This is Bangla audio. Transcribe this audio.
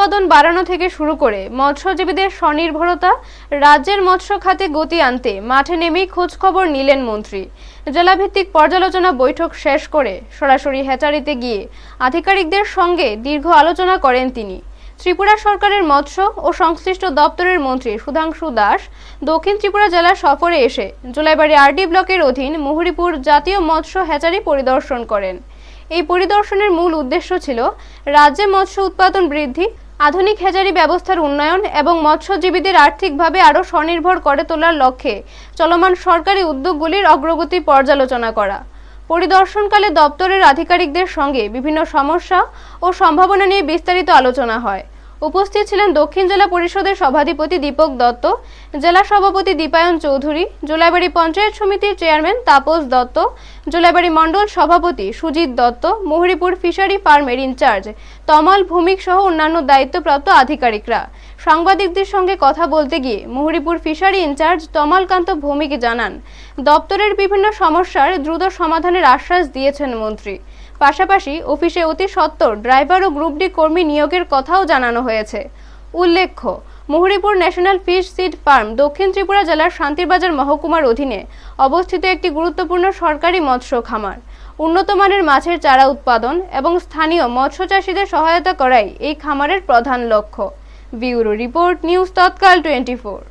উৎপাদন বাড়ানো থেকে শুরু করে মৎস্যজীবীদের স্বনির্ভরতা, রাজ্যের মৎস্য খাতে গতি আনতে মাঠে নেমেই খোঁজখবর নিলেন মন্ত্রী। জেলাভিত্তিক পর্যালোচনা বৈঠক শেষ করে সরাসরি হ্যাচারিতে গিয়ে আধিকারিকদের সঙ্গে দীর্ঘ আলোচনা করেন তিনি। ত্রিপুরা সরকারের মৎস্য ও সংশ্লিষ্ট দপ্তরের মন্ত্রী সুধাংশু দাস দক্ষিণ ত্রিপুরা জেলা সফরে এসে জোলাইবাড়ি আরডি ব্লকের অধীন মুহুরীপুর জাতীয় মৎস্য হ্যাচারি পরিদর্শন করেন। এই পরিদর্শনের মূল উদ্দেশ্য ছিল রাজ্যে মৎস্য উৎপাদন বৃদ্ধি, আধুনিক হ্যাচারি ব্যবস্থার উন্নয়ন এবং মৎস্যজীবীদের আর্থিকভাবে আরও স্বনির্ভর করে তোলার লক্ষ্যে চলমান সরকারি উদ্যোগগুলির অগ্রগতি পর্যালোচনা করা। পরিদর্শনকালে দপ্তরের আধিকারিকদের সঙ্গে বিভিন্ন সমস্যা ও সম্ভাবনা নিয়ে বিস্তারিত আলোচনা হয়। উপস্থিত ছিলেন দক্ষিণ জেলা পরিষদের সভাধিপতি দীপক দত্ত, জেলা সভাপতি দীপায়ন চৌধুরী, জোলাইবাড়ি পঞ্চায়েত সমিতির চেয়ারম্যান তাপস দত্ত, জোলাইবাড়ি মণ্ডল সভাপতি সুজিত দত্ত, মুহুরীপুর ফিশারি ফার্মের ইনচার্জ তমাল ভৌমিক সহ অন্যান্য দায়িত্বপ্রাপ্ত আধিকারিকরা। সাংবাদিকদের সঙ্গে কথা বলতে গিয়ে মুহুরীপুর ফিশারি ইনচার্জ তমালকান্ত ভৌমিক জানান, দপ্তরের বিভিন্ন সমস্যার দ্রুত সমাধানের আশ্বাস দিয়েছেন মন্ত্রী। পাশাপাশি অফিসে অতি সত্বর ড্রাইভার ও গ্রুপ ডি কর্মী নিয়োগের কথাও জানানো হয়েছে। উল্লেখ্য, Muhuripur national fish seed farm দক্ষিণ ত্রিপুরা জেলার শান্তিরবাজার মহকুমার অধীনে অবস্থিত একটি গুরুত্বপূর্ণ সরকারি মৎস্য খামার। উন্নত মানের মাছের চারা উৎপাদন এবং স্থানীয় মৎস্য চাষীদের সহায়তা করাই এই খামারের প্রধান লক্ষ্য। ব্যুরো রিপোর্ট, নিউজ তৎকাল 24।